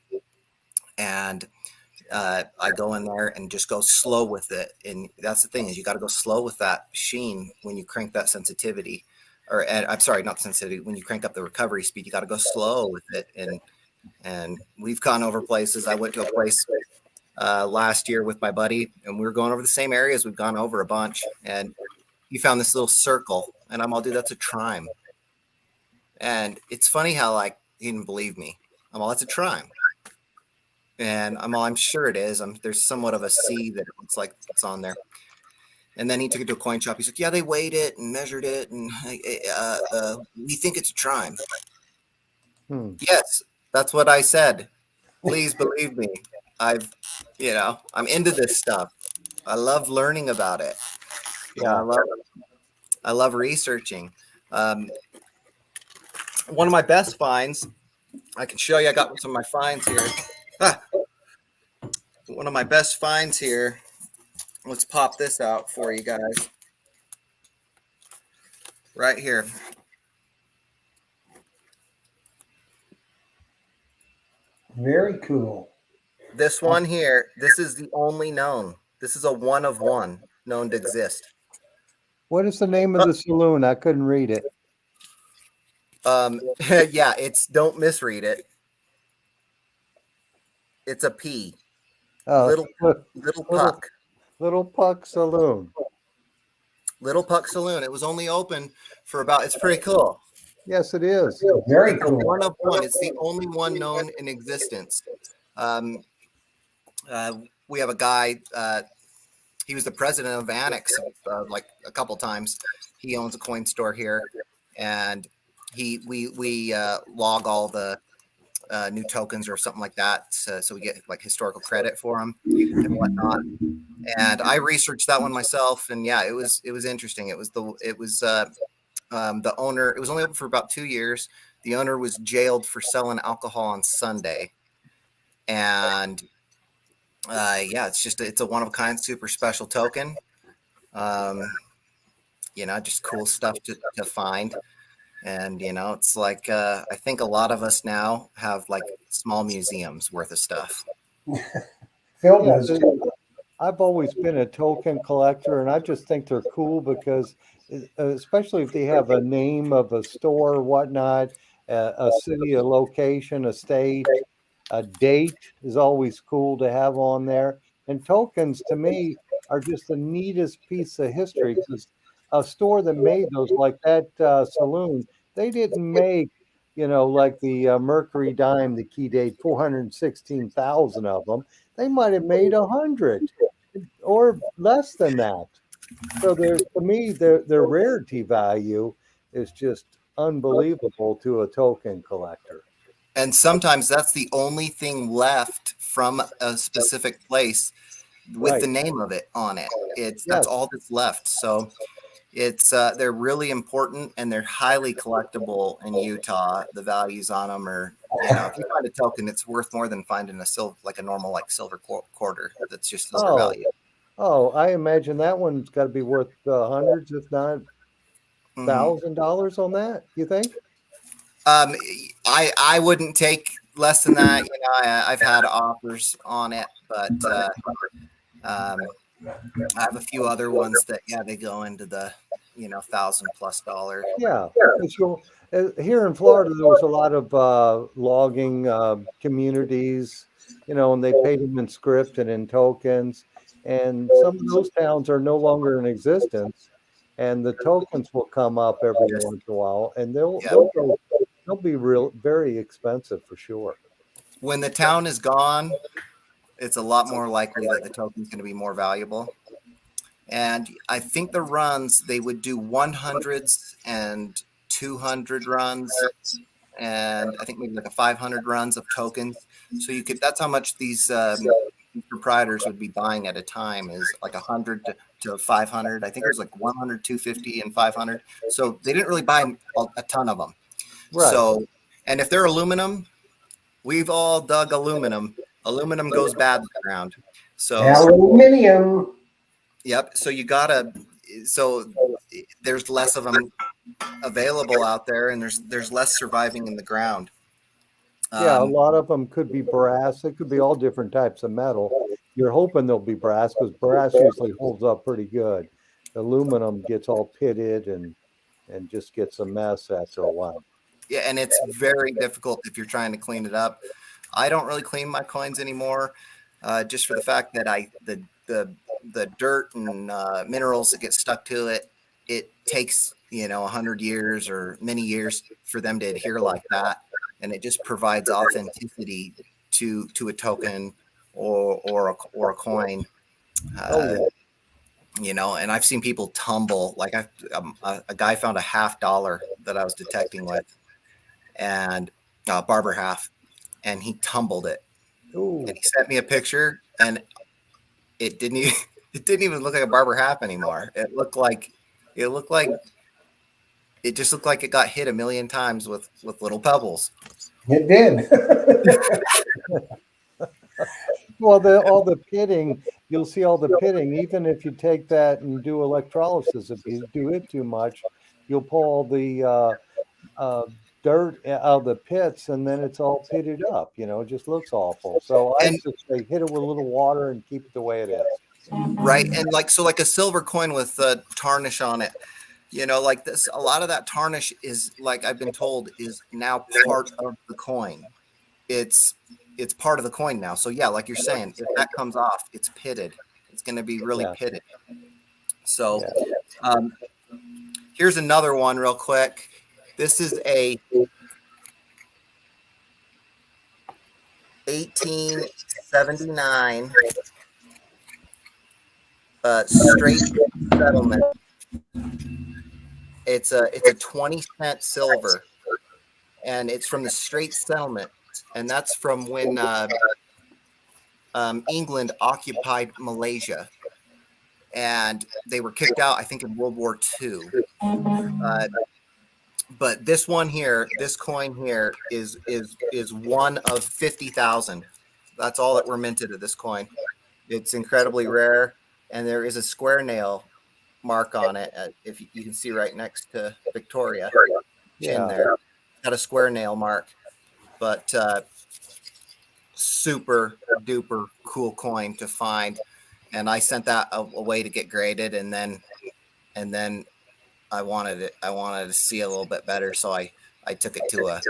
and I go in there and just go slow with it. And that's the thing, is you got to go slow with that machine when you crank that sensitivity. I'm sorry, not sensitivity. When you crank up the recovery speed, you got to go slow with it. And we've gone over places. I went to a place last year with my buddy, and we were going over the same areas we've gone over a bunch. And he found this little circle, and I'm all, dude, that's a trime. And it's funny how like he didn't believe me. I'm all, that's a trime. And I'm sure it is. There's somewhat of a C that it looks like it's on there. And then he took it to a coin shop. He's like, yeah, they weighed it and measured it, and we think it's a trime. Hmm. Yes, that's what I said. Please believe me. I'm into this stuff. I love learning about it. Yeah. I love researching. One of my best finds, I can show you. I got some of my finds here. One of my best finds here. Let's pop this out for you guys. Right here. Very cool. This one here, this is the only known. This is a one of one known to exist. What is the name of the saloon? I couldn't read it. Yeah, don't misread it. It's a P. Little Puck. Little Puck Saloon. Little Puck Saloon. It was only open for it's pretty cool. Yes, it is. Very It's cool. a one of one. It's the only one known in existence. We have a guy, he was the president of Annex like a couple times. He owns a coin store here, and we log all the new tokens or something like that, so we get like historical credit for them and whatnot. And I researched that one myself, and yeah, it was interesting. It was the owner. It was only open for about 2 years. The owner was jailed for selling alcohol on Sunday, and yeah, it's a one of a kind, super special token. Just cool stuff to find. And it's like I think a lot of us now have like small museums worth of stuff. Phil Yeah, does too. I've always been a token collector, and I just think they're cool because, especially if they have a name of a store or whatnot, a city, a location, a state, a date is always cool to have on there. And tokens to me are just the neatest piece of history because a store that made those, like that saloon, they didn't make, like the Mercury dime, the key date, 416,000 of them. They might have made 100 or less than that. So to me, their rarity value is just unbelievable to a token collector. And sometimes that's the only thing left from a specific place with the Right. name of it on it. That's Yes. all that's left. So it's they're really important and they're highly collectible in Utah. The values on them are, if you find a token, it's worth more than finding a silver, like a normal like silver quarter. That's just silver Oh, value. oh, I imagine that one's got to be worth hundreds, if not Mhm. $1,000 on that. You think? Um, I wouldn't take less than that. I've had offers on it, but um, I have a few other ones that they go into the $1,000+ Yeah, because here in Florida, there was a lot of logging communities, and they paid them in script and in tokens. And some of those towns are no longer in existence, and the tokens will come up every just once in a while, and they'll yeah. they'll go they'll be very expensive for sure. When the town is gone, it's a lot more likely that the token is going to be more valuable. And I think the runs they would do 100s and 200 runs, and I think maybe like a 500 runs of tokens. So that's how much these proprietors would be buying at a time, is like 100 to 500. I think it was like 100, 250, and 500. So they didn't really buy a ton of them. Right. So, and if they're aluminum, we've all dug aluminum. Aluminum goes bad in the ground. So, Aluminium. yep. So there's less of them available out there, and there's less surviving in the ground. Yeah, a Um, lot of them could be brass. It could be all different types of metal. You're hoping they'll be brass because brass usually holds up pretty good. Aluminum gets all pitted and just gets a mess after a while. yeah, and it's very difficult if you're trying to clean it up. I don't really clean my coins anymore, just for the fact that the dirt and minerals that get stuck to it. It takes 100 years or many years for them to adhere like that, and it just provides authenticity to a token or a coin. Oh Uh, yeah. and I've seen people tumble. Like a guy found a $50 that I was detecting with, and barber half, and he tumbled it, and Ooh. he sent me a picture, and it didn't even, it didn't even look like a barber half anymore. It looked like it just looked like it got hit a million times with little pebbles. It did. Well, all the pitting, you'll see all the pitting. Even if you take that and do electrolysis, if you do it too much, you'll pull all the uh, dirt out of the pits, and then it's all pitted up. It just looks awful. So I And just say hit it with a little water and keep it the way it is. right, and like a silver coin with tarnish on it. Like this, a lot of that tarnish is, like I've been told, is now part of the coin. It's it's part of the coin now. So yeah, like you're saying, if that comes off, it's pitted. It's going to be really Yeah, pitted. So yeah. um, here's another one real quick. This is a 1879 straight settlement. It's a 20-cent silver, and it's from the Straight Settlement, and that's from when England occupied Malaysia, and they were kicked out, I think, in World War II. But this one here, this coin here, is one of 50,000. That's all that were minted of this coin. It's incredibly rare, and there is a square nail mark on it. If you can see right next to Victoria chin Yeah. there, got a square nail mark, but super duper cool coin to find. and I sent that away to get graded, and then I wanted to see a little bit better, so I took it to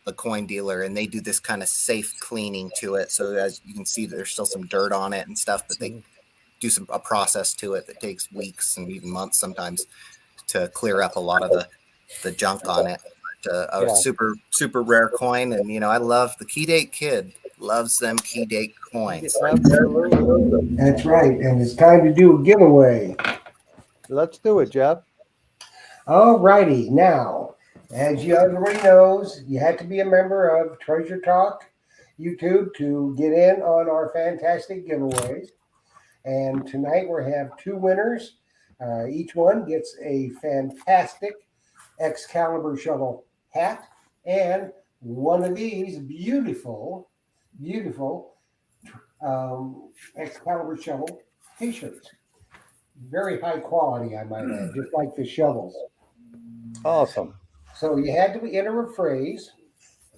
the coin dealer, and they do this kind of safe cleaning to it. So as you can see, there's still some dirt on it and stuff, but they do a process to it that takes weeks and even months sometimes to clear up a lot of the junk on it. A super rare coin, and I love the Key Date Kid loves them Key Date coins. Absolutely. That's right. And it's time to do a giveaway. Let's do it, Jeff. All righty. Now, as you everybody knows, you have to be a member of Treasure Talk YouTube to get in on our fantastic giveaways. And tonight we have two winners. Each one gets a fantastic Excalibur shovel hat and one of these beautiful Excalibur shovel t-shirts. Very high quality, I might add, just like the shovels. Awesome. So you had to enter a phrase.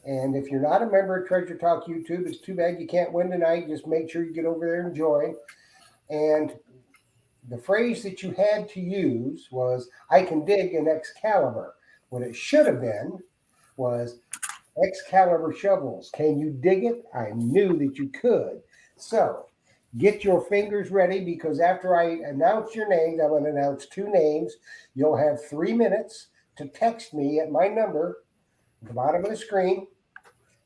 And if you're not a member of Treasure Talk YouTube, it's too bad you can't win tonight. Just make sure you get over there and join. And the phrase that you had to use was, I can dig an Excalibur. What it should have been was, Excalibur shovels. Can you dig it? I knew that you could. So get your fingers ready, because after I announce your names, I'm going to announce two names. You'll have 3 minutes to text me at my number at the bottom of the screen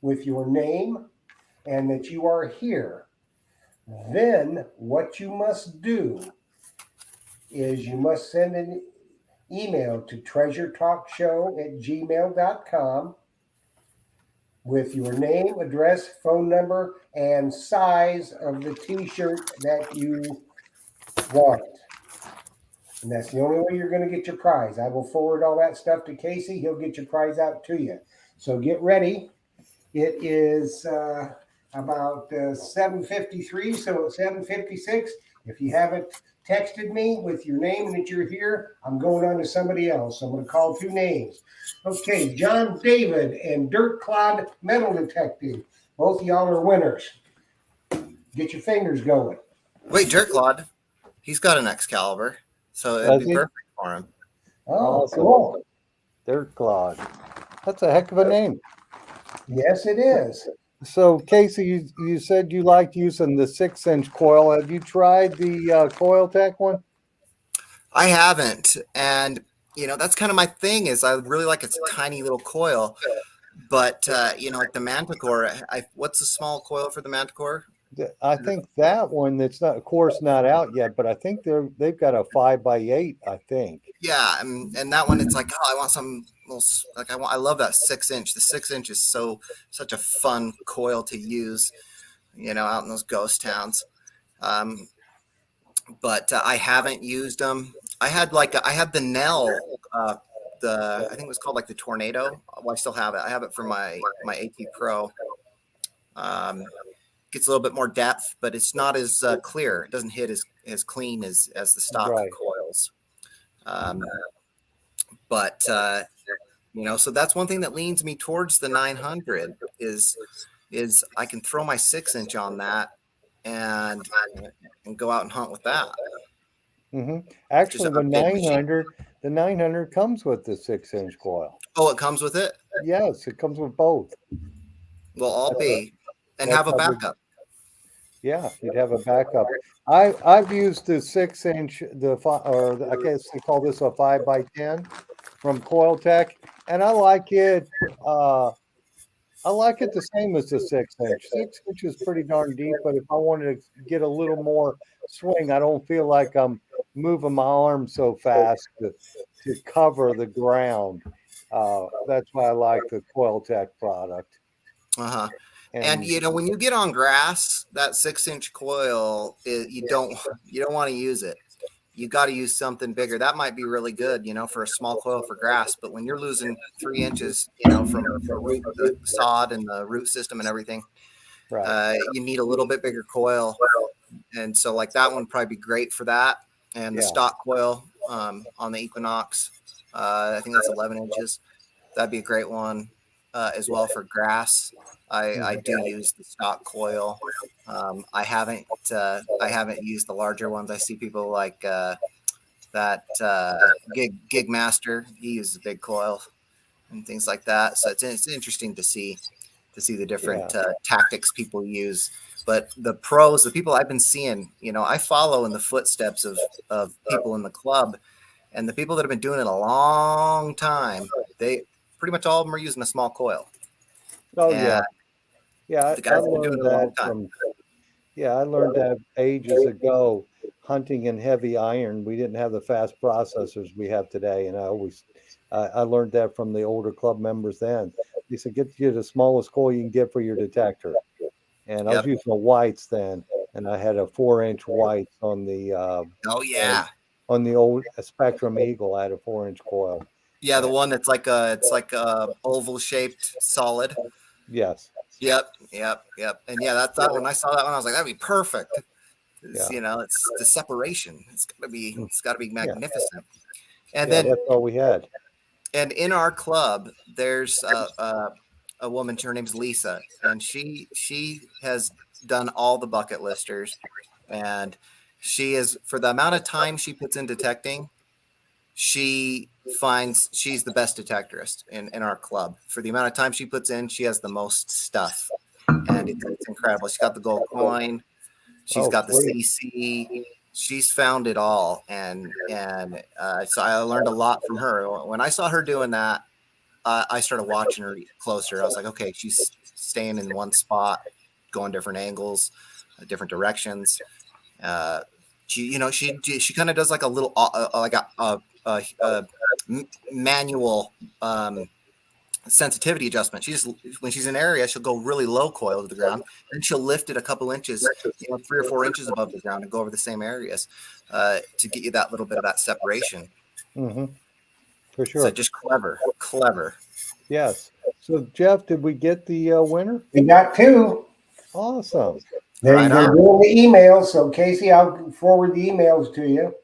with your name and that you are here. Then what you must do is you must send an email to treasuretalkshow@gmail.com with your name, address, phone number, and size of the t-shirt that you want. And that's the only way you're going to get your prize. I will forward all that stuff to Casey. He'll get your prize out to you. So get ready. It is about 7:53, so at 7:56, if you haven't texted me with your name and that you're here, I'm going on to somebody else. I'm going to call two names. Okay, John David and Dirt Clod Metal Detective. Both of y'all are winners. Get your fingers going. Wait, Dirt Clod, he's got an Excalibur, so it'd be perfect for him. Oh, Awesome. cool. Dirt Clod. That's a heck of a name. Yes, it is. So, Casey, you said you liked using the 6-inch coil. Have you tried the Coil Tech one? I haven't, and that's kind of my thing. Is I really like its tiny little coil, but like the Manticore. What's the small coil for the Manticore? I think that one that's not, of course, not out yet, but I think they've got a 5x8. I think. Yeah, and that one, it's like, oh, I want some little, like I love that 6-inch. The 6-inch is such a fun coil to use, out in those ghost towns. But I haven't used them. I had the Nell, I think it was called like the Tornado. Well, I still have it. I have it for my AT Pro. Gets a little bit more depth, but it's not as clear. It doesn't hit as clean as the stock coils. But so that's one thing that leans me towards the 900 is I can throw my 6-inch on that and go out and hunt with that. Mm-hmm. Actually, the 900 comes with the 6-inch coil. Oh, it comes with it? Yes, it comes with both. Well, I'll be and have a backup. Yeah, you'd have a backup. I've used the 6-inch, I guess they call this a 5x10 from Coil Tech, and I like it. I like it the same as the 6-inch. 6-inch is pretty darn deep, but if I wanted to get a little more swing, I don't feel like I'm moving my arm so fast to cover the ground. That's why I like the Coil Tech product. Uh-huh. And when you get on grass, that 6-inch coil, you don't want to use it. You got to use something bigger. That might be really good, for a small coil for grass. But when you're losing 3 inches, from the sod and the root system and everything, right. You need a little bit bigger coil. And so, like that one would probably be great for that. And the stock coil on the Equinox, I think that's 11 inches. That'd be a great one as well for grass. I do use the stock coil. I haven't used the larger ones. I see people like that Gig Master. He uses a big coil and things like that. So it's interesting to see the different tactics people use. But the pros, the people I've been seeing, I follow in the footsteps of people in the club, and the people that have been doing it a long time, they pretty much all of them are using a small coil. Oh And yeah, yeah. the I guys have been doing learned it a long that time. from. Yeah, I learned that ages ago, hunting in heavy iron. We didn't have the fast processors we have today, and I learned that from the older club members then. They said, get you the smallest coil you can get for your detector. And I was Yep. using a whites then, and I had a 4-inch whites Oh yeah. on the old Spectrum Eagle. I had a 4-inch coil. Yeah, the And one that's like a oval shaped solid. yes, Yep. And yeah, that's that one. I saw that one. I was like, that'd be perfect. It's, yeah, it's the separation. mm, It's gotta be yeah, magnificent. And yeah. then That's all we had. and in our club, there's a woman. Her name's Lisa, and she has done all the bucket listers, and she is, for the amount of time she puts in detecting, she finds she's the best detectorist in our club. For the amount of time she puts in, she has the most stuff, and it's incredible. She's got the gold coin, she's Oh, got the sweet. CC, she's found it all, and so I learned a lot from her. When I saw her doing that, I started watching her closer. I was like, okay, she's staying in one spot, going different angles, different directions. She kind of does like a little like a manual sensitivity adjustment. She just, when she's in an area, she'll go really low coil to the ground, and she'll lift it a couple inches, 3 or 4 inches above the ground, and go over the same areas to get you that little bit of that separation. Hmm. For So sure. just clever. Yes. So, Jeff, did we get the winner? We got two. Awesome. They're Right on. doing the emails. So, Casey, I'll forward the emails to you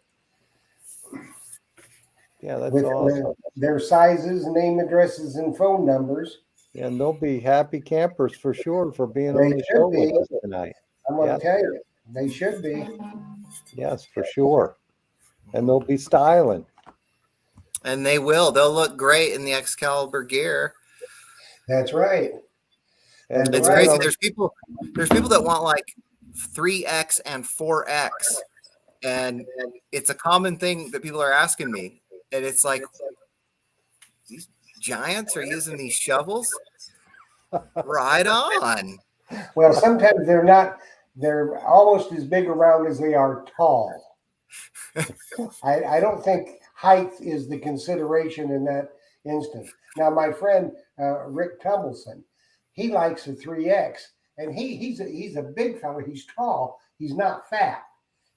Yeah, that's with awesome. their sizes, name, addresses, and phone numbers. And they'll be happy campers for sure for being They on the show should with be. us tonight. I'm going Yeah, to tell you, they should be. yes, for sure. And they'll be styling. And they'll look great in the Excalibur gear. That's right. And That's It's right. crazy. There's people that want like 3X and 4X, and it's a common thing that people are asking me. And it's like, these giants are using these shovels? Right on. Well, sometimes they're not, they're almost as big around as they are tall. I don't think height is the consideration in that instance. Now, my friend Rick Tumbleson, he likes a 3X, and he's a big fella. He's tall. He's not fat.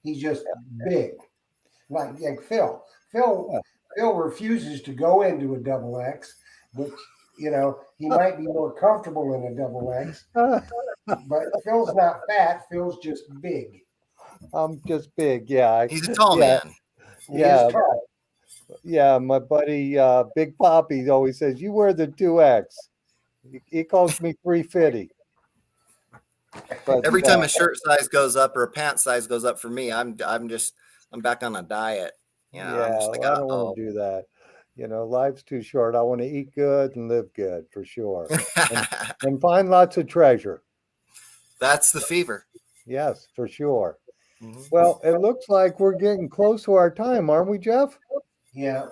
He's just big, like Phil. Phil refuses to go into a double X, which he might be more comfortable in a double X. But Phil's not fat. Phil's just big. I'm just big. Yeah. He's a tall Yeah. man. He Yeah. is tall. Yeah. My buddy, Big Poppy, always says, you wear the 2X. He calls me 350. But Every time a shirt size goes up or a pant size goes up for me, I'm back on a diet. yeah, I'm just like, I don't want oh. to do that. Life's too short. I want to eat good and live good for sure. And find lots of treasure. That's the fever. Yes, for sure. Mhm. Well, it looks like we're getting close to our time, aren't we, Jeff? Yeah,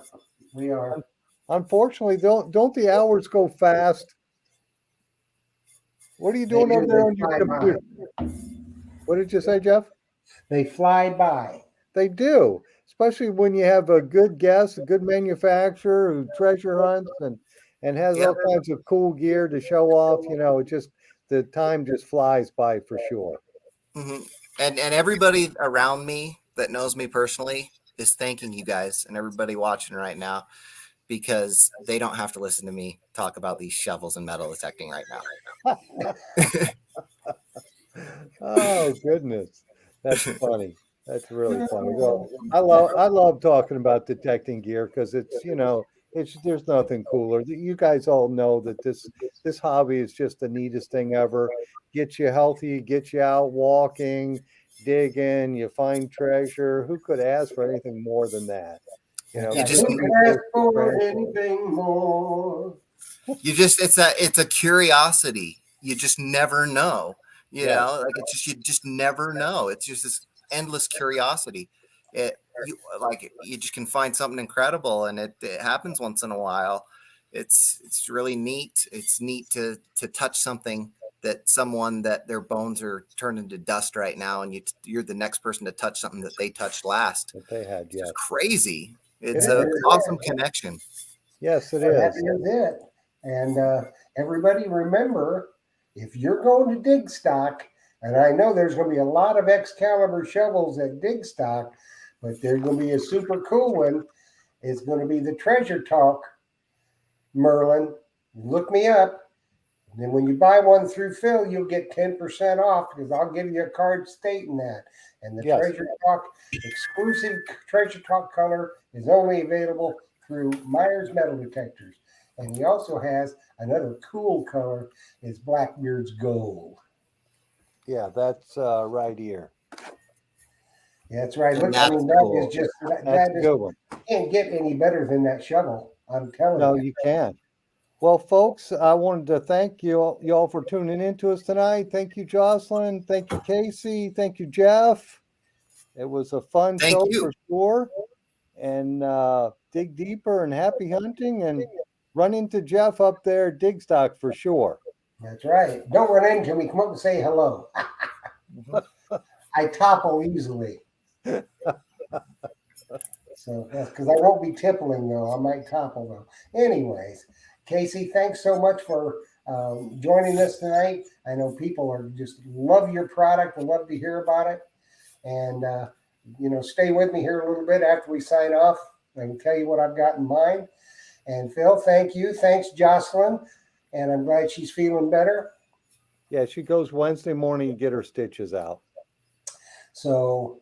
we are. Unfortunately, don't the hours go fast? What are you doing over there on your computer? What did you say, Jeff? They fly by. They do, especially when you have a good guest, a good manufacturer who treasure hunts and has all Yep. kinds of cool gear to show off. It just the time just flies by for sure. Mm-hmm. And everybody around me that knows me personally is thanking you guys and everybody watching right now, because they don't have to listen to me talk about these shovels and metal detecting right now. Oh goodness, that's funny. That's really funny. Well, I love talking about detecting gear because it's there's nothing cooler. You guys all know that this hobby is just the neatest thing ever. Gets you healthy, gets you out walking, digging, you find treasure. Who could ask for anything more than that? You know, You Who just could ask for anything more? it's a curiosity. You just never know. You Yes. know, like it's just you just never know. It's just this endless curiosity. You just can find something incredible, and it happens once in a while. It's really neat. It's neat to touch something that someone that their bones are turned into dust right now, and you're the next person to touch something that they touched last. that they had, It's yes. just crazy. It It's is. a awesome connection. Yes, it That is. is it. And everybody remember, if you're going to dig stock, and I know there's going to be a lot of Excalibur shovels at dig stock, but there's going to be a super cool one. It's going to be the Treasure Talk Merlin. Look me up. And then when you buy one through Phil, you'll get 10% off because I'll give you a card stating that. And the Yes. Treasure Talk exclusive Treasure Talk color is only available through Myers Metal Detectors. And he also has another cool color. It's Blackbeard's Gold. Yeah, that's right here. Yeah, that's right. And Look, that's that cool. is just That's that a is good one. can't get any better than that shovel. I'm telling No, you. you can't. Well, folks, I wanted to thank you all for tuning in to us tonight. Thank you, Jocelyn. Thank you, Casey. Thank you, Jeff. It was a fun Thank show you. for sure. And dig deeper and happy hunting and run into Jeff up there, at dig stock for sure. That's right. Don't run into me. Come up and say hello. I topple easily. So that's because I won't be tippling though. I might topple though. Anyways, Casey, thanks so much for joining us tonight. I know people are just love your product and love to hear about it. And stay with me here a little bit after we sign off. I can tell you what I've got in mind. And Phil, thank you. Thanks, Jocelyn. And I'm glad she's feeling better. Yeah, she goes Wednesday morning to get her stitches out. So,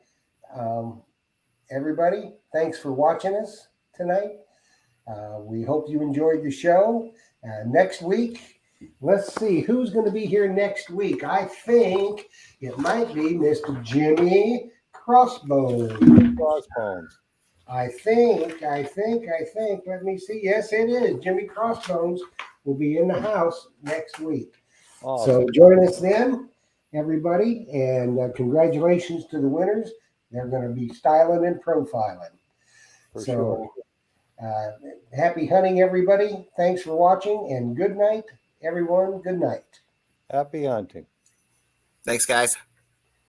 everybody, thanks for watching us tonight. We hope you enjoyed the show. Next week, let's see who's going to be here next week. I think it might be Mr. Jimmy Crossbones. Crossbones. I think. Let me see. Yes, it is. Jimmy Crossbones will be in the house next week. Awesome. So join us then, everybody, and congratulations to the winners. They're going to be styling and profiling. For sure. Happy hunting, everybody. Thanks for watching, and good night, everyone. Good night. Happy hunting. Thanks, guys.